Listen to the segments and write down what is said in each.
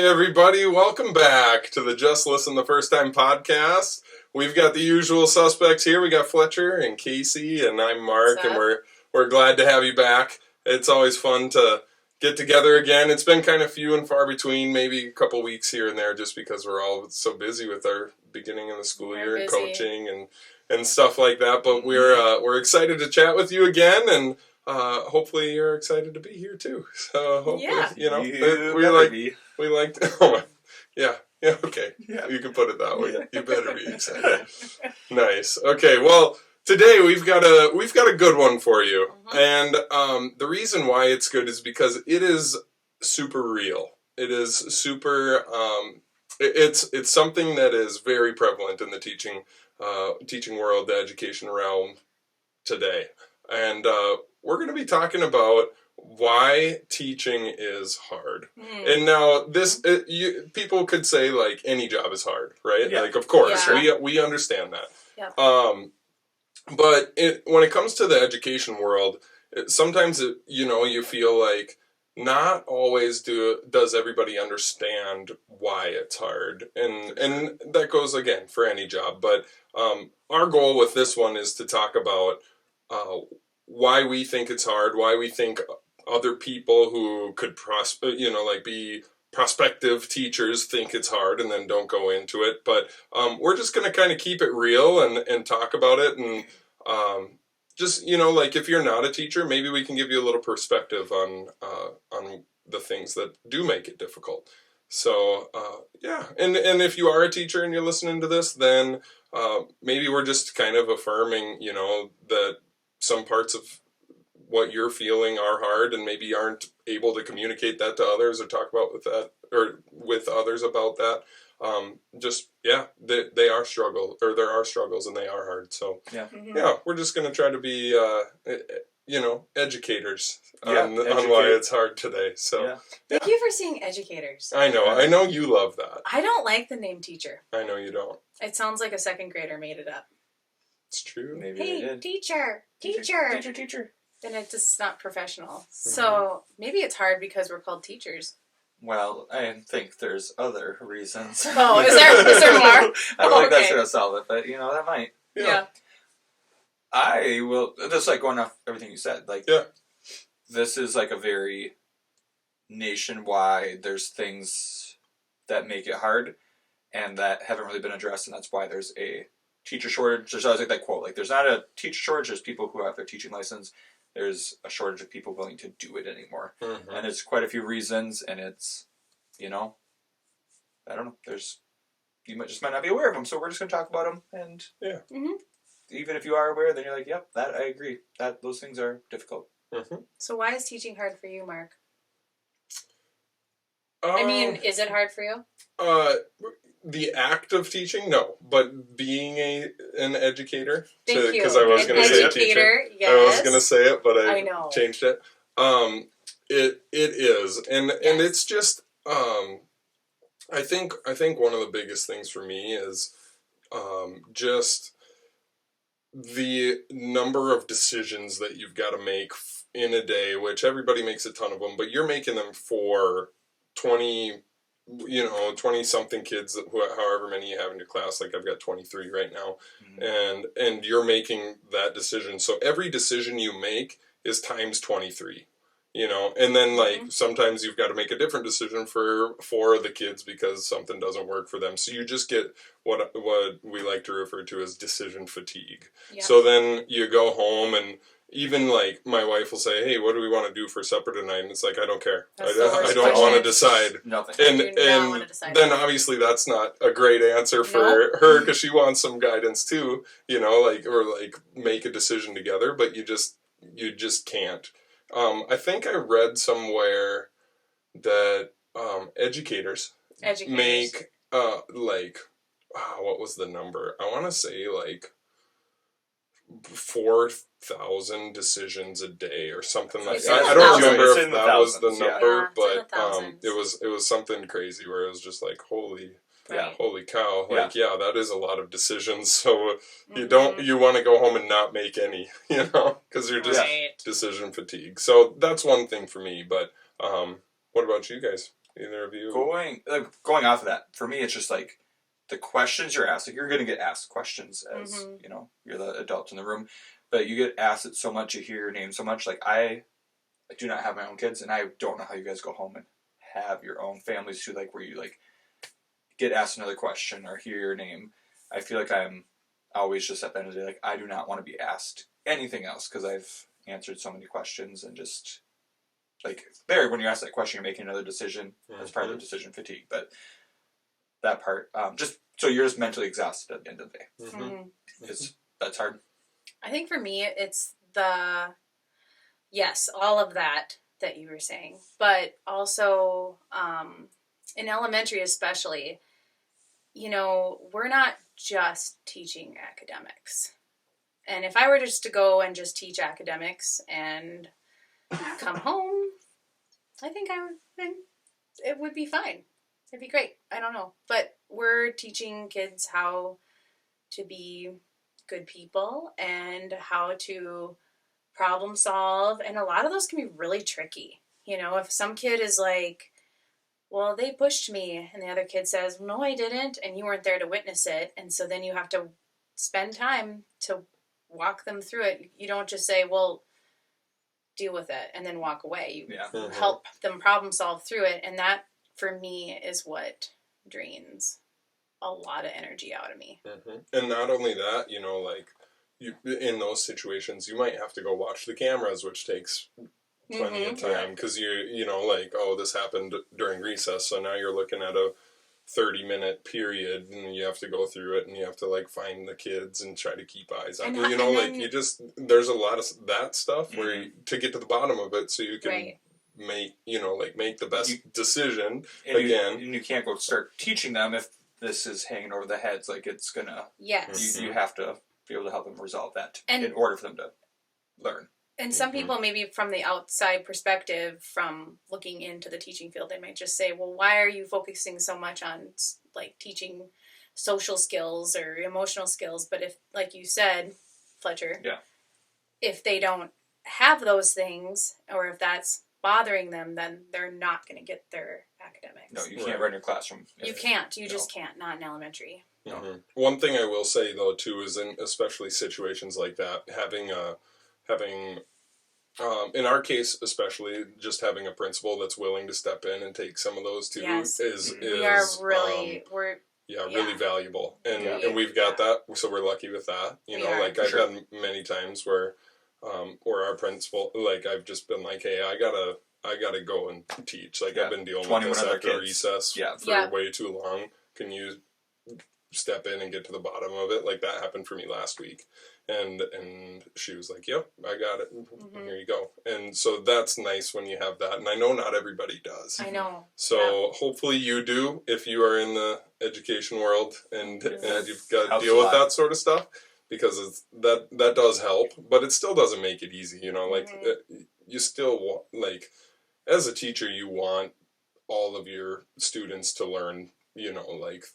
everybody, welcome back to the Just Listen the First Time podcast. We've got the usual suspects here. We got Fletcher and Casey, and I'm Mark, and we're glad to have you back. It's always fun to get together again. It's been kind of few and far between, maybe a couple weeks here and there, just because we're all so busy with our beginning of the school year and coaching and stuff like that. But we're excited to chat with you again, and hopefully you're excited to be here too. So hopefully, we like you can put it that way. You better be excited. Nice. Okay, well, today we've got a good one for you. And the reason why it's good is because it is super real. It is super it's something that is very prevalent in the teaching world, the education realm today. And we're going to be talking about why teaching is hard. And now people could say like any job is hard, right? Yeah. Like, of course, we understand that. Yeah. But when it comes to the education world, sometimes you feel like not always does everybody understand why it's hard, and that goes again for any job. But our goal with this one is to talk about why we think it's hard, why we think other people who could be prospective teachers think it's hard and then don't go into it. But we're just going to kind of keep it real and talk about it. And just, like if you're not a teacher, maybe we can give you a little perspective on the things that do make it difficult. So, And if you are a teacher and you're listening to this, then maybe we're just kind of affirming, that some parts of what you're feeling are hard, and maybe aren't able to communicate that to others or talk about with others about that. They are struggle, or there are struggles, and they are hard. So we're just going to try to be educators on why it's hard today. So thank you for saying educators. I know you love that. I don't like the name teacher. I know you don't. It sounds like a second grader made it up. It's true. Maybe they did. Teacher. Then it's just not professional. So maybe it's hard because we're called teachers. Well, I think there's other reasons. Oh, is there more? I don't think that's going to solve it, but that might. Yeah. I will, just like going off everything you said, this is like a very nationwide, there's things that make it hard and that haven't really been addressed, and that's why there's a teacher shortage. There's always like that quote, like there's not a teacher shortage, there's people who have their teaching license. There's a shortage of people willing to do it anymore. And it's quite a few reasons, and it's, I don't know, you might not be aware of them, so we're just going to talk about them, and even if you are aware, then you're like, yep, that I agree, that those things are difficult. So why is teaching hard for you, Mark? Is it hard for you? The act of teaching, no, but being an educator. Thank you. Because I was going to say a teacher. Yes. I was going to say it, but I changed it. It is, and it's just. I think one of the biggest things for me is just the number of decisions that you've got to make in a day, which everybody makes a ton of them, but you're making them for 20-something kids, however many you have in your class. Like I've got 23 right now, and you're making that decision. So every decision you make is times 23, and then sometimes you've got to make a different decision for 4 of the kids because something doesn't work for them. So you just get what we like to refer to as decision fatigue. Yeah. So then you go home, and even my wife will say, "Hey, what do we want to do for supper tonight?" And it's like, I don't care. I don't want to decide. Nothing. And then obviously that's not a great answer for her, because she wants some guidance too, or make a decision together, but you just can't. I think I read somewhere that educators make what was the number? I want to say 4,000 decisions a day or something like that. I don't remember if that was the number, but it was something crazy where it was just like, holy cow, that is a lot of decisions. So you want to go home and not make any, because you're just decision fatigue. So that's one thing for me. But what about you guys? Either of you? Going off of that, for me, it's just like the questions you're asked. Like, you're going to get asked questions as, you know, you're the adult in the room, but you get asked it so much, you hear your name so much. Like, I do not have my own kids, and I don't know how you guys go home and have your own families too, like, where you, like, get asked another question or hear your name. I feel like I'm always just at the end of the day, like, I do not want to be asked anything else because I've answered so many questions and just, like, there, when you ask that question, you're making another decision. That's part of the decision fatigue, but that part, just, so you're just mentally exhausted at the end of the day. That's hard. I think for me, it's yes, all of that you were saying, but also, in elementary especially, you know, we're not just teaching academics. And if I were just to go and just teach academics and come home, I think it would be fine. It'd be great. I don't know. But we're teaching kids how to be good people and how to problem solve. And a lot of those can be really tricky. You know, if some kid is like, well, they pushed me, and the other kid says, no, I didn't, and you weren't there to witness it, and so then you have to spend time to walk them through it. You don't just say, well, deal with it, and then walk away. You help them problem solve through it, and that, for me, is what drains a lot of energy out of me. And not only that, you know, like, in those situations, you might have to go watch the cameras, which takes plenty of time, because you know, like, oh, this happened during recess, so now you're looking at a 30-minute period, and you have to go through it, and you have to, like, find the kids and try to keep eyes on them. You know, like, you just, there's a lot of that stuff where to get to the bottom of it, so you can make, you know, like, make the best decision again. And you can't go start teaching them if this is hanging over the heads. Like, it's gonna, you have to be able to help them resolve that in order for them to learn. And some people, maybe from the outside perspective, from looking into the teaching field, they might just say, well, why are you focusing so much on, like, teaching social skills or emotional skills? But if, like you said, Fletcher, if they don't have those things, or if that's bothering them, then they're not going to get their academics. No, you can't run your classroom. You can't. You just can't. Not in elementary. One thing I will say, though, too, is in especially situations like that, having in our case especially, just having a principal that's willing to step in and take some of those too is we are really really valuable, and we've got that, so we're lucky with that. You know, like, I've had many times where our principal, like, I've just been like, hey, I gotta go and teach. Like, I've been dealing with this after recess for way too long. Can you step in and get to the bottom of it? Like, that happened for me last week. And she was like, yep, I got it. Here you go. And so that's nice when you have that. And I know not everybody does. I know. So hopefully you do, if you are in the education world and you've got to deal with that sort of stuff, because that does help, but it still doesn't make it easy. You know, like, you still want, like, as a teacher, you want all of your students to learn, you know, like,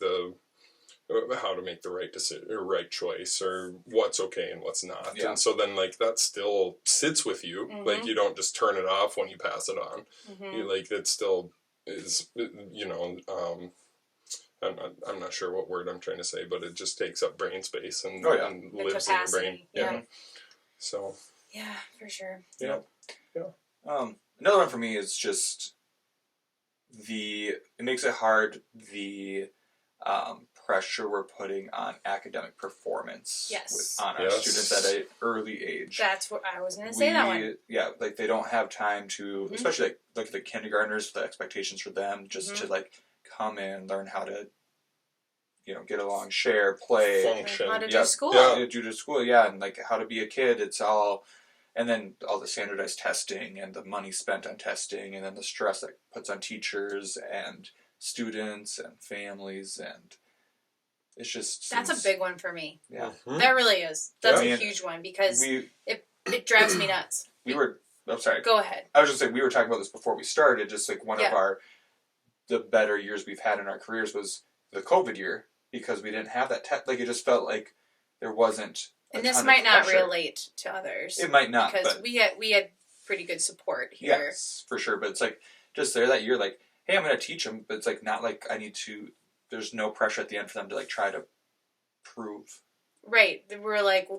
how to make the right decision or right choice, or what's okay and what's not. And so then, like, that still sits with you. Like, you don't just turn it off when you pass it on. You, like, it still is, you know, I'm not sure what word I'm trying to say, but it just takes up brain space and lives in your brain. So. Yeah, for sure. Yeah. Another one for me is just it makes it hard, the pressure we're putting on academic performance on our students at an early age. That's what I was going to say, that one. Yeah, like, they don't have time to, especially, like the kindergartners, the expectations for them, just to, like, come in, learn how to, you know, get along, share, play. Function. How to do school. Do school, and, like, how to be a kid. It's all, and then all the standardized testing and the money spent on testing, and then the stress that puts on teachers and students and families, and it's just... That's a big one for me. Yeah. That really is. That's a huge one, because it drives me nuts. I'm sorry. Go ahead. I was just saying, we were talking about this before we started, just, like, one of the better years we've had in our careers was the COVID year, because we didn't have that like, it just felt like there wasn't and this might not relate to others. It might not, because we had pretty good support here. Yes, for sure. But it's like, just there that year, like, hey, I'm going to teach them, but it's like not like I need to. There's no pressure at the end for them to like try to prove. Right. We're like, well,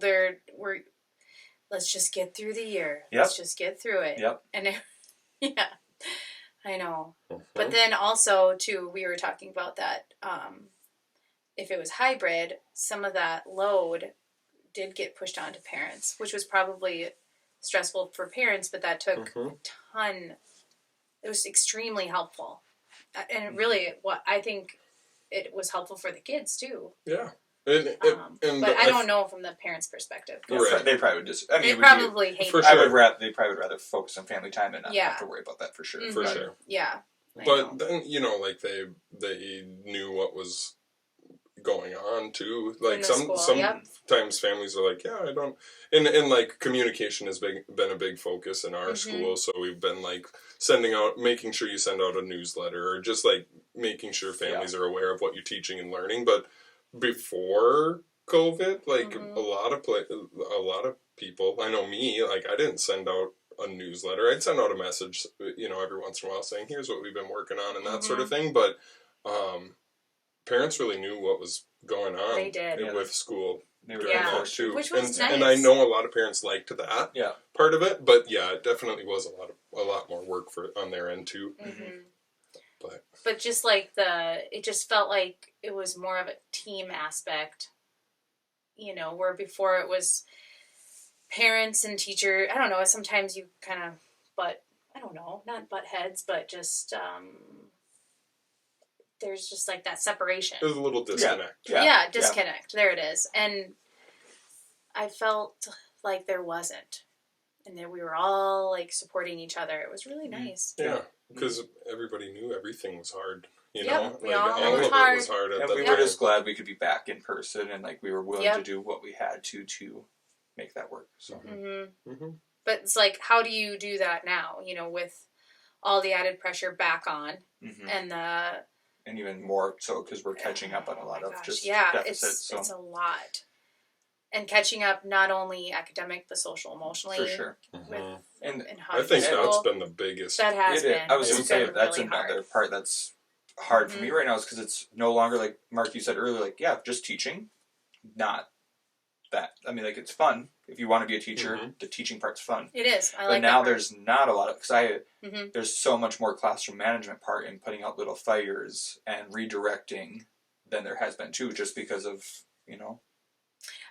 we're let's just get through the year. Yep. Let's just get through it. Yep. And yeah, I know. Mhm. But then also too, we were talking about that. If it was hybrid, some of that load did get pushed onto parents, which was probably stressful for parents, but that took a ton. It was extremely helpful, and it really, what I think, it was helpful for the kids too. Yeah. But I don't know from the parents' perspective. Right. They probably would just. I mean, They probably hate for it. sure. They probably would rather focus on family time and not have to worry about that for sure. Mm-hmm. For sure. Yeah. But then, like they knew what was going on too. Like sometimes families are like, yeah, I don't, and like communication has been a big focus in our school. So we've been like making sure you send out a newsletter, or just like making sure families are aware of what you're teaching and learning. But before COVID, like a lot of people, I know me, like I didn't send out a newsletter. I'd send out a message, every once in a while saying, here's what we've been working on and that sort of thing. But parents really knew what was going on. They did. With school. They were during that too. Which was and nice. I know a lot of parents liked that part of it, but yeah, it definitely was a lot more work on their end too. Mm-hmm. But just like it just felt like it was more of a team aspect, where before it was parents and teacher. I don't know. Sometimes you kind of not butt heads, but just there's just like that separation. There's a little disconnect. Yeah, disconnect. There it is. And I felt like there wasn't, and that we were all like supporting each other. It was really nice. Yeah, because everybody knew everything was hard. We like all of know it hard. was hard. And we were just glad we could be back in person, and like we were willing to do what we had to make that work. So. Mm-hmm. But it's like, how do you do that now? With all the added pressure back on, and even more so because we're catching up on a lot of deficits. It's a lot, and catching up not only academic but social emotionally. For sure. And I think that's been the biggest. That has been. I was going to say that's really another hard. part that's hard for me right now, is because it's no longer like Mark, you said earlier, like just teaching, not that. I mean, like it's fun if you want to be a teacher. The teaching part's fun. It is. But now there's not a lot of, because there's so much more classroom management part in putting out little fires and redirecting than there has been too, just because of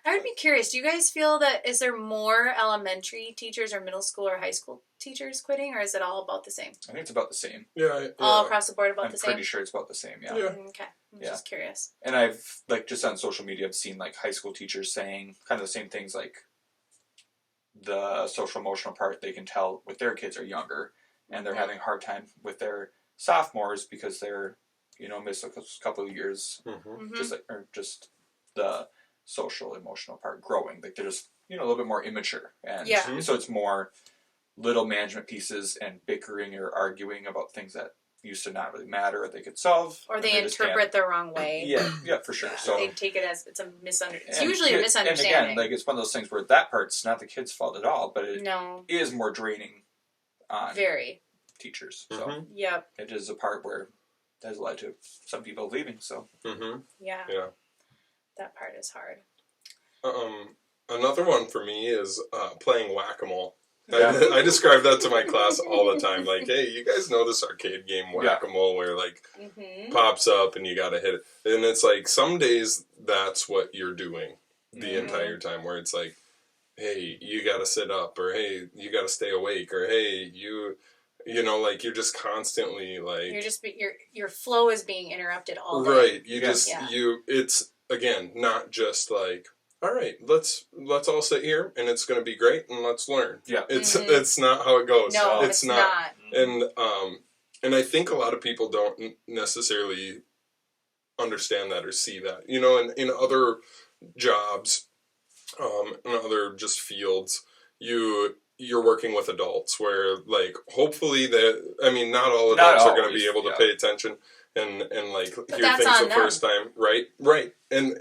I would be curious. Do you guys feel that is there more elementary teachers or middle school or high school teachers quitting, or is it all about the same? I think it's about the same. Yeah. All across the board about the same? I'm pretty sure it's about the same, yeah. Okay. I'm just curious. And I've, like, just on social media, I've seen, like, high school teachers saying kind of the same things, like, the social emotional part they can tell with their kids are younger, and they're having a hard time with their sophomores because they're, missed a couple of years, just the social emotional part growing. Like, they're just, a little bit more immature. And so it's more little management pieces and bickering or arguing about things that used to not really matter or they could solve. Or they interpret the wrong way. Yeah, for sure. So they take it as it's a misunderstanding. It's usually a misunderstanding. And again, like, it's one of those things where that part's not the kid's fault at all, but it is more draining on teachers. So it is a part where it has led to some people leaving. So yeah, that part is hard. Another one for me is playing whack-a-mole. I describe that to my class all the time. Like, hey, you guys know this arcade game whack-a-mole where like pops up and you gotta hit it. And it's like some days that's what you're doing the entire time, where it's like, hey, you gotta sit up, or hey, you gotta stay awake, or hey, you like you're just constantly like your flow is being interrupted all day. Right. It's again not just like, all right, let's all sit here and it's going to be great and let's learn. Yeah, it's not how it goes. No, it's not. And I think a lot of people don't necessarily understand that or see that. In other jobs, in other just fields, you're working with adults where like hopefully not all adults are going to be able to pay attention and like hear things the first time. Right. And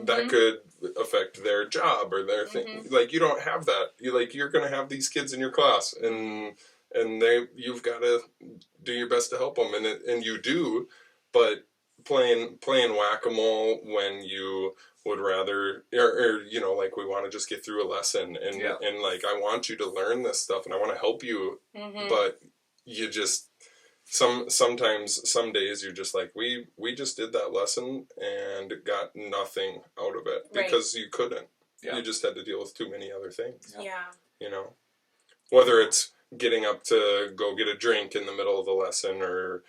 that could affect their job or their thing. Like, you don't have that. You're going to have these kids in your class, and and you've got to do your best to help them, and you do, but playing whack-a-mole when you would rather, or like we want to just get through a lesson, and like I want you to learn this stuff, and I want to help you, but you just sometimes some days you're just like, we just did that lesson and got nothing out of it because you couldn't. You just had to deal with too many other things. Whether it's getting up to go get a drink in the middle of the lesson, or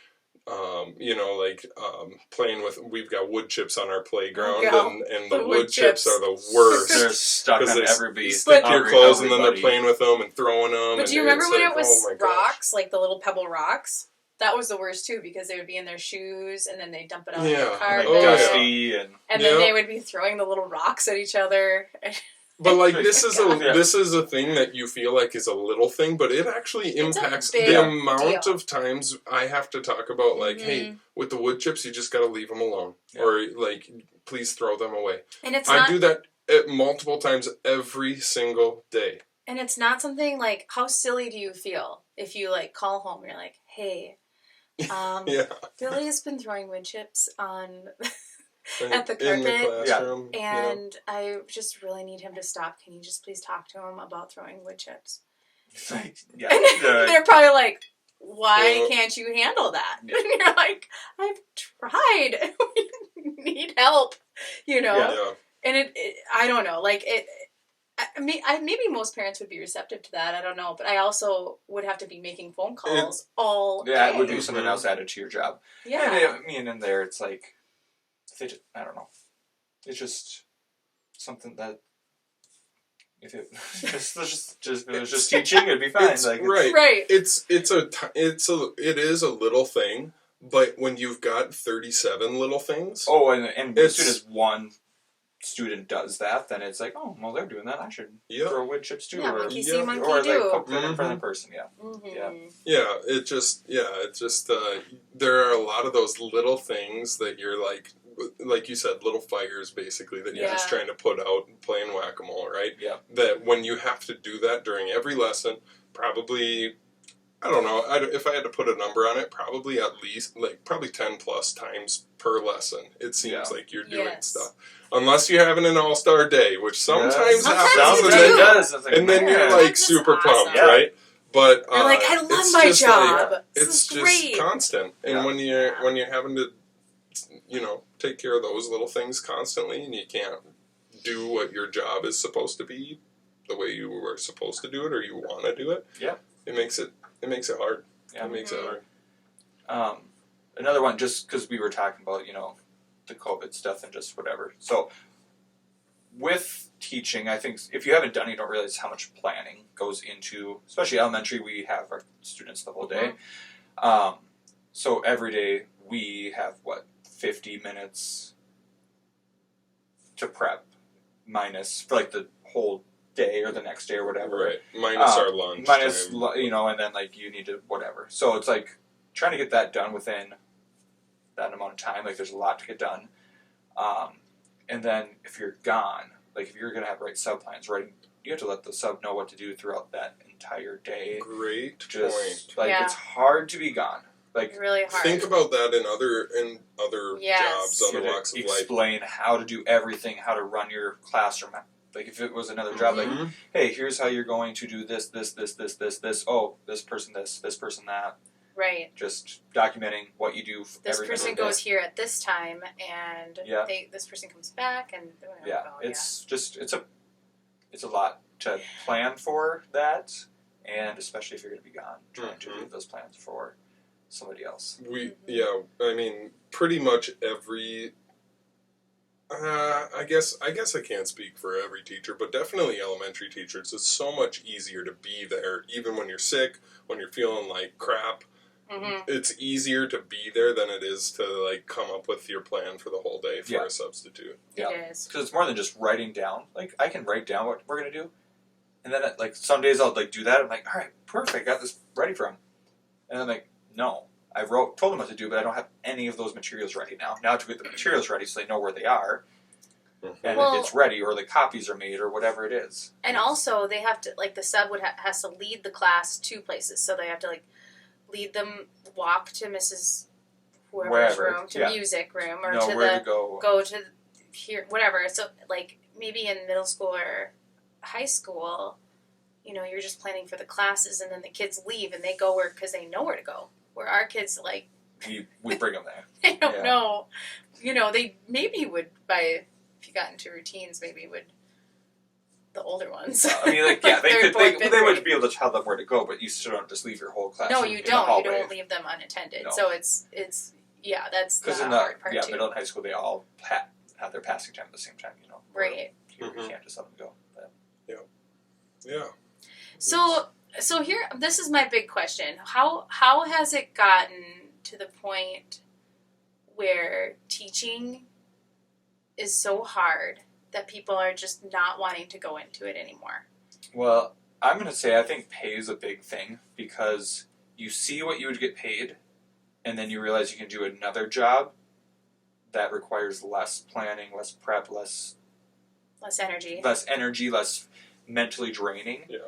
playing with, we've got wood chips on our playground, and the wood chips are the worst. They're stuck on everybody. Stick to your clothes, and then they're playing with them and throwing them. But do you remember when it was rocks, like the little pebble rocks? That was the worst too, because they would be in their shoes, and then they dump it on the carpet, dusty, and then they would be throwing the little rocks at each other. But like this is a thing that you feel like is a little thing, but it actually impacts the amount of times I have to talk about, like, hey, with the wood chips, you just got to leave them alone, or like, please throw them away. And I do that multiple times every single day. And it's not something like, how silly do you feel if you like call home and you're like, hey, Billy has been throwing wood chips on at the carpet, in the classroom, and I just really need him to stop. Can you just please talk to him about throwing wood chips? And they're probably like, why can't you handle that? And you're like, I've tried. We need help, And I don't know, like it. Maybe most parents would be receptive to that. I don't know, but I also would have to be making phone calls all day. Yeah, it would be something else added to your job. Yeah, and in there, it's like, I don't know. It's just something that if it was just teaching, it'd be fine. Right. It is a little thing, but when you've got 37 little things. Oh, and as soon as one student does that, then it's like, oh, well, they're doing that, I should throw wood chips too, or monkey see, monkey or do. like poke them in front of the person. It's just there are a lot of those little things that you're like you said, little fires basically that you're just trying to put out and playing whack-a-mole, right? That when you have to do that during every lesson, probably, I don't know, if I had to put a number on it, probably at least, probably 10 plus times per lesson, it seems like you're doing stuff. Unless you're having an all-star day, which sometimes happens, and then you're super pumped, right? But you're like, I love my job. It's just constant, and when you're having to, take care of those little things constantly, and you can't do what your job is supposed to be the way you were supposed to do it, or you want to do it. It makes it hard. It makes it hard. Another one, just because we were talking about, the COVID stuff and just whatever. So, with teaching, I think if you haven't done it, you don't realize how much planning goes into, especially elementary, we have our students the whole day. So every day we have, 50 minutes to prep, minus for the whole day or the next day or whatever. Right. Minus our lunch. Minus, and then you need to whatever. So it's trying to get that done within that amount of time. There's a lot to get done. And then if you're gone, if you're going to have sub-plans, you have to let the sub know what to do throughout that entire day. Great point. It's hard to be gone. Really hard. Think about that in other jobs, other walks of life. Explain how to do everything, how to run your classroom. If it was another job, hey, here's how you're going to do this. Oh, this person that. Right. Just documenting what you do. This person goes here at this time, and this person comes back, and it's a lot to plan for that, and especially if you're going to be gone, trying to do those plans for somebody else. Pretty much every. I guess I can't speak for every teacher, but definitely elementary teachers. It's so much easier to be there, even when you're sick, when you're feeling like crap. It's easier to be there than it is to come up with your plan for the whole day for a substitute. It is, because it's more than just writing down. I can write down what we're gonna do, and then some days I'll do that. I'm like, all right, perfect, got this ready for him, and I'm like, no. I told them what to do, but I don't have any of those materials ready now. Now I have to get the materials ready so they know where they are. and Well, it's ready, or the copies are made, or whatever it is. And also, they have to, like, the sub has to lead the class to places. So they have to, like, lead them, walk to Mrs. whoever's Wherever, room, to yeah. music room, or Know to where the, to go. go to here, whatever. So, like, maybe in middle school or high school, you know, you're just planning for the classes, and then the kids leave and they go where, because they know where to go. Where our kids, like, We bring them there. they don't Yeah. know. You know, they maybe would, if you got into routines, maybe would, the older ones. I mean, like, yeah, they Third, could. fourth, They fifth would grade. be able to tell them where to go, but you still don't just leave your whole class. No, in you the don't. You hallway. don't leave them unattended. No. So it's yeah, that's the Because in the hard part too. middle and high school, they all have their passing time at the same time. You know, Right. You can't just let them go. But. Yeah. So here, this is my big question. How has it gotten to the point where teaching is so hard that people are just not wanting to go into it anymore? Well, I'm going to say I think pay is a big thing, because you see what you would get paid, and then you realize you can do another job that requires less planning, less prep, less energy, less mentally draining. Yeah.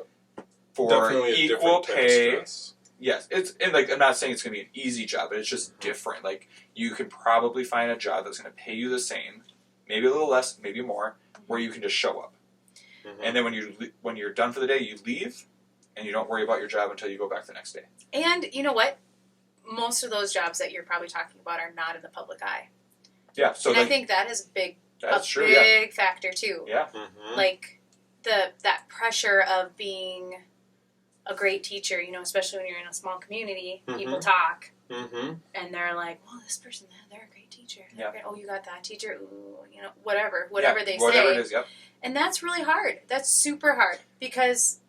For Definitely a equal different type of pay. stress. Yes, and like, I'm not saying it's going to be an easy job, but it's just different. Like, you can probably find a job that's going to pay you the same, maybe a little less, maybe more, where you can just show up. Mm-hmm. And then when you're done for the day, you leave, and you don't worry about your job until you go back the next day. And you know what? Most of those jobs that you're probably talking about are not in the public eye. Yeah, so and like, I think that is that's a true. Yeah, big factor too. yeah, Mm-hmm. Like that pressure of being a great teacher, you know, especially when you're in a small community, people talk, Mm-hmm. and they're like, well, this person, they're a great teacher. They're Yeah. great. Oh, you got that teacher? Ooh, you know, whatever they whatever say. it is. Yep. And that's really hard. That's super hard, because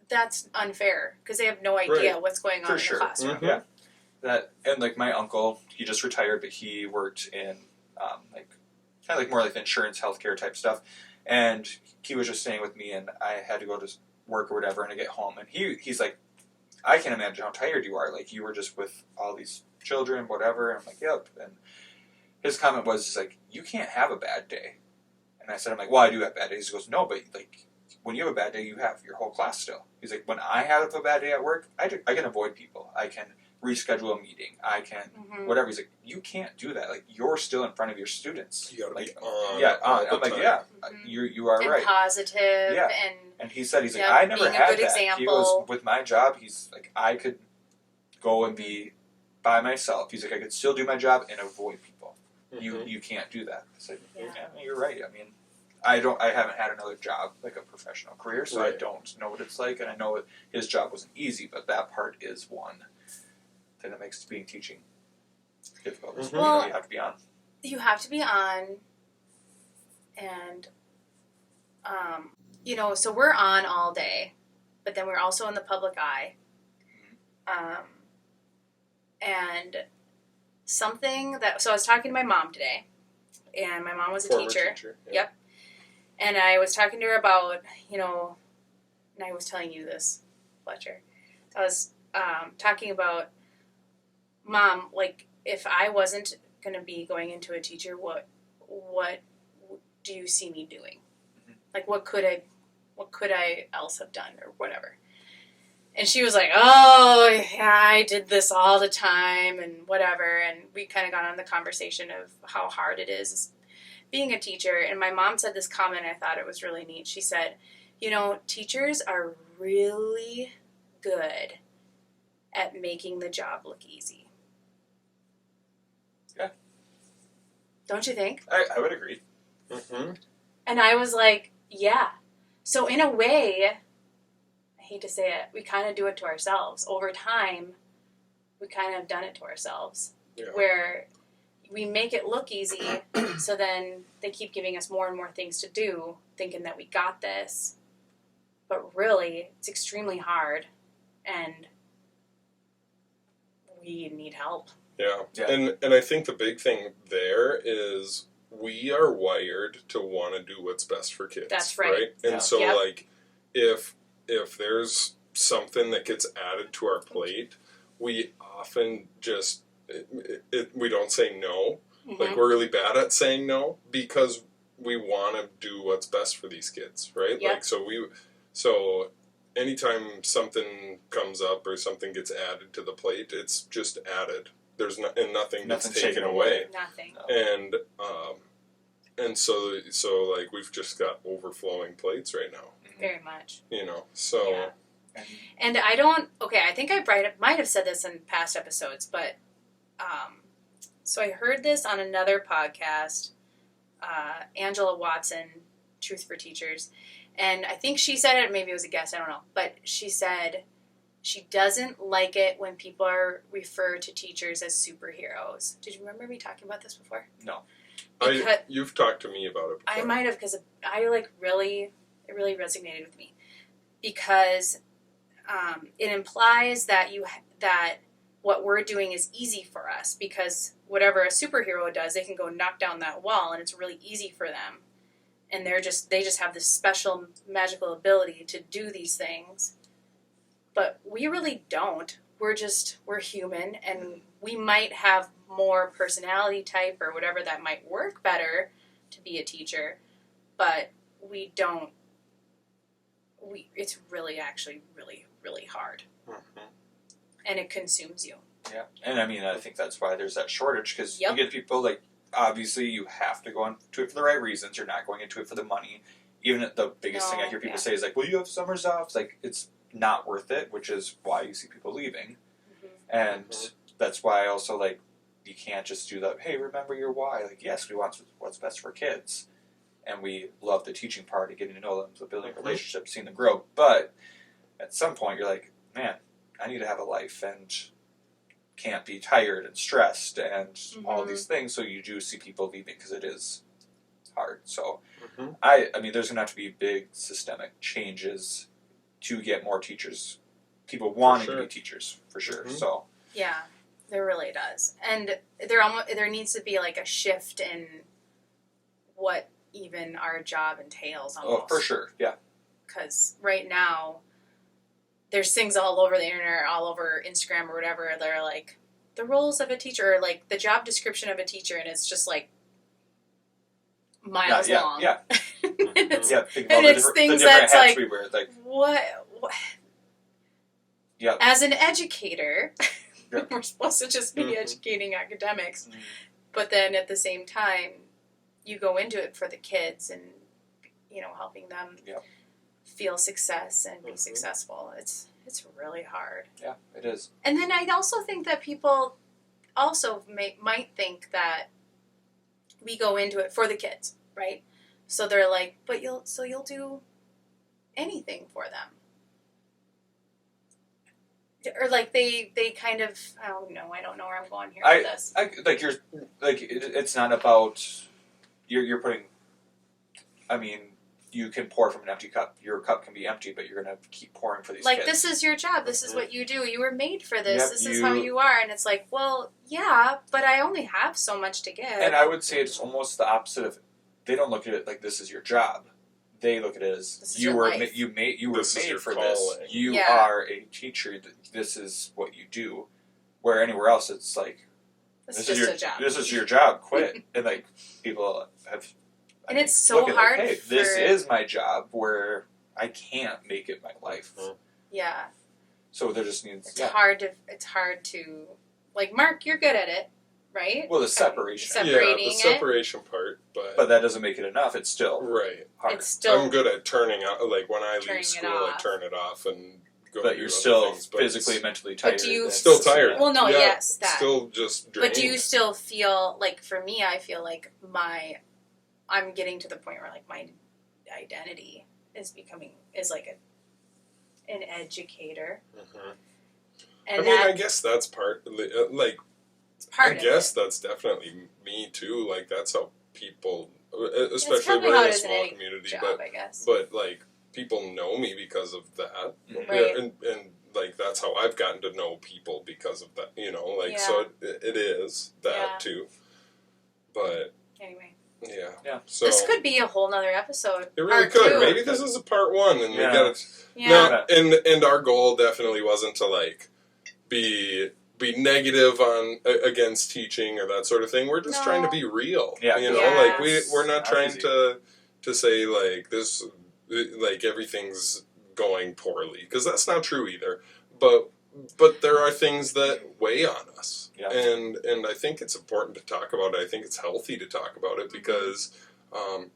that's unfair, because they have no idea Right. what's going on For in sure. the classroom. Mhm. Yeah, that, and like my uncle, he just retired, but he worked in like kind of like more like insurance, healthcare type stuff, and he was just staying with me, and I had to go to work or whatever, and I get home, and he's like, I can't imagine how tired you are. Like, you were just with all these children, whatever. And I'm like, yep. And his comment was just like, you can't have a bad day. And I said, I'm like, well, I do have bad days. He goes, no, but like, when you have a bad day, you have your whole class still. He's like, when I have a bad day at work, I can avoid people. I can reschedule a meeting. I can whatever. He's like, you can't do that. Like, you're still in front of your students. You gotta like, be on. yeah, all on. the I'm like, time. yeah, Mhm. you are And right. positive, Yeah. And he said, he's like, I never being a had good that. example. He goes, with my job, he's like, I could go and be by myself. He's like, I could still do my job and avoid people. Mhm. You can't do that. I said, Yeah. yeah, you're right. I mean, I haven't had another job, like a professional career, so I Right. don't know what it's like, and I know his job wasn't easy, but that part is one thing that makes teaching difficult. Mhm. Well, you have to be on. you have to be on, and you know, so we're on all day, but then we're also in the public eye, and something that, so I was talking to my mom today, and my mom was a Former teacher. Yeah. Yep. And I was talking to her about, you know, and I was telling you this, Fletcher. I was talking about, Mom, like, if I wasn't going to be going into a teacher, what do you see me doing? Mhm. Like, what could I else have done, or whatever? And she was like, oh, yeah, I did this all the time and whatever. And we kind of got on the conversation of how hard it is being a teacher. And my mom said this comment, I thought it was really neat. She said, you know, teachers are really good at making the job look easy. Yeah. Don't you think? I would agree. Mm-hmm. And I was like, yeah. So in a way, I hate to say it, we kind of do it to ourselves. Over time, we kind of have done it to ourselves. Yeah. Where we make it look easy, so then they keep giving us more and more things to do, thinking that we got this. But really, it's extremely hard, and we need help. Yeah. Yeah. And I think the big thing there is we are wired to want to do what's best for kids. That's right. And Yeah. so, Yep. like, if there's something that gets added to our plate, we often just we don't say no. Mm-hmm. Like, we're really bad at saying no because we want to do what's best for these kids, right? Yep. Like, so anytime something comes up or something gets added to the plate, it's just added. There's nothing gets taken away. Nothing. And so like, we've just got overflowing plates right now. Very much. You know, so. Yeah. And I think I might have said this in past episodes, but so I heard this on another podcast, Angela Watson, Truth for Teachers, and I think she said it, maybe it was a guest, I don't know, but she said she doesn't like it when people are referred to teachers as superheroes. Did you remember me talking about this before? No. You've talked to me about it before. I might have, because it really resonated with me, because it implies that what we're doing is easy for us, because whatever a superhero does, they can go knock down that wall, and it's really easy for them, and they just have this special magical ability to do these things. But we really don't. We're human, and we might have more personality type or whatever that might work better to be a teacher, but we don't. It's really actually really hard. Mm-hmm. And it consumes you. Yeah, and I mean, I think that's why there's that shortage, because Yep. you get people, like, obviously you have to go into it for the right reasons. You're not going into it for the money. Even the biggest thing I hear people say is, like, well, you have summers off. It's like, it's not worth it, which is why you see people leaving. Mm-hmm. And that's why I also, like, you can't just do that, hey, remember your why. Like, yes, we want what's best for kids. And we love the teaching part of getting to know them, so building relationships, seeing them grow. But at some point, you're like, man, I need to have a life and can't be tired and stressed and all these things. So you do see people leaving because it is hard. So I mean, there's going to have to be big systemic changes to get more teachers, people wanting to be teachers, for sure. So yeah, there really does. And there needs to be like a shift in what even our job entails almost. Oh, for sure, yeah. Because right now, there's things all over the internet, all over Instagram or whatever, that are like the roles of a teacher, or like the job description of a teacher, and it's just like miles long. Yeah. And it's, think about it's things that's like, we wear. Like, what? Yeah. As an educator, we're supposed to just be educating academics, but then at the same time, you go into it for the kids and, you know, helping them feel success and be successful. It's really hard. Yeah, it is. And then I also think that people also might think that we go into it for the kids, right? So they're like, but you'll do anything for them. Or like they kind of, I don't know where I'm going here with this. It's not about you're putting. I mean, you can pour from an empty cup. Your cup can be empty, but you're gonna keep pouring for these kids. This is your job. This is what you do. You were made for this. Yep, this is how you are. And it's like, well, yeah, but I only have so much to give. And I would say it's almost the opposite of. They don't look at it like this is your job. They look at it as you were made for this. You are a teacher. This is what you do. Where anywhere else, it's like this is a job. This is your job. Quit. And like people have. And it's so hard. Like, hey, this is my job where I can't make it my life. Yeah. So there just needs. It's hard to like Mark. You're good at it, right? Well, the separation. Separating the separation part, but that doesn't make it enough. It's still hard. It's still. I'm good at turning out. Like when I leave school, I turn it off and go. But you're still physically, mentally tired. But do you still tired? Well, no, yes, that. Still just drained. But do you still feel like? For me, I feel like I'm getting to the point where like my identity is like an educator. And I guess that's part. Like, it's part I guess that's definitely me too. Like that's how people, especially we're in a as small community, job, I guess. but like people know me because of that, right? And like that's how I've gotten to know people because of that. You know, like so it is that too. But anyway. Yeah. So this could be a whole nother episode. It really could. 2. Maybe this is a part 1, and we got it. Yeah. No, and our goal definitely wasn't to like be be negative on against teaching or that sort of thing. We're just trying to be real. Yeah, you know, Yes. like we're not trying to say like this, like everything's going poorly, because that's not true either. But there are things that weigh on us, and I think it's important to talk about it. I think it's healthy to talk about it, because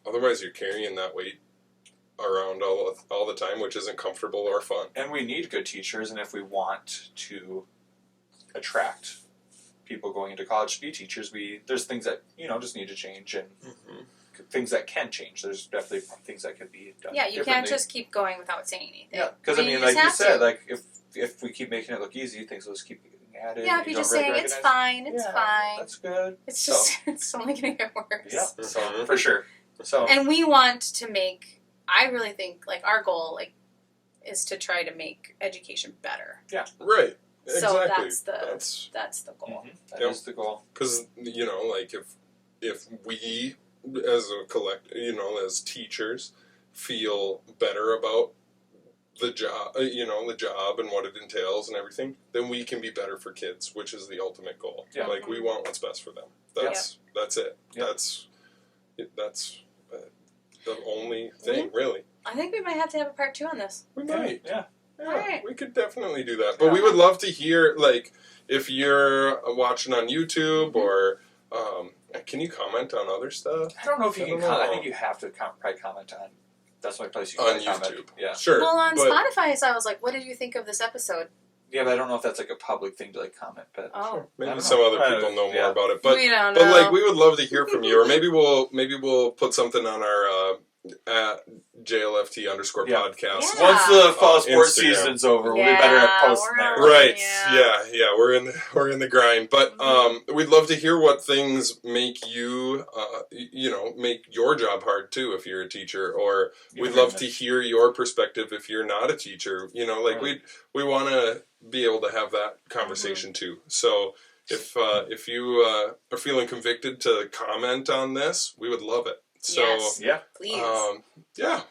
otherwise you're carrying that weight around all the time, which isn't comfortable or fun. And we need good teachers, and if we want to attract people going into college to be teachers, there's things that just need to change, and things that can change. There's definitely things that could be done. Yeah, you can't just keep going without saying anything. Yeah, because like you said, like if we keep making it look easy, things will just keep getting added. Yeah, if you're just saying it's fine, it's fine. That's good. It's just it's only going to get worse. Yeah, so for sure. So and we want to make. I really think like our goal is to try to make education better. Yeah. Right. So Exactly. that's the goal. That is the goal. Because like if we as a as teachers feel better about the job, the job and what it entails and everything, then we can be better for kids, which is the ultimate goal. Yeah. Like we want what's best for them. That's it. Yeah. That's the only thing, really. I think we might have to have a part 2 on this. We might. Yeah. Yeah, Alright. we could definitely do that. But we would love to hear, like, if you're watching on YouTube or, can you comment on other stuff? I don't know if you can know. comment. I think you have to probably comment on. That's the only place you On can comment. YouTube. Yeah. Sure. Well, on but, Spotify, so I was like, what did you think of this episode? Yeah, but I don't know if that's like a public thing to like comment. But Oh. I maybe don't some know. other people know more about it. But we don't but know. like we would love to hear from you, or maybe we'll put something on our at JLFT _ podcast. Yeah. Once the fall sports Instagram. season's over, we'll be better at posting we're there. on- Right. Yeah. Yeah. We're in the grind, but we'd love to hear what things make you, make your job hard too. If you're a teacher, or we'd love to hear your perspective if you're not a teacher. We want to be able to have that conversation too. So if you are feeling convicted to comment on this, we would love it. So Yeah. Please.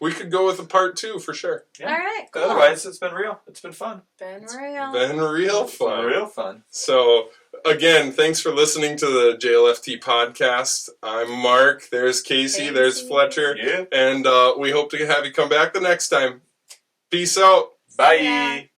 we could go with a part 2 for sure. Yeah. All right. Cool. Otherwise, it's been real. It's been fun. Been real. Been real It's been fun. real fun. So, again, thanks for listening to the JLFT podcast. I'm Mark. There's Casey. There's Fletcher. Yeah. And we hope to have you come back the next time. Peace out. Bye. Yeah.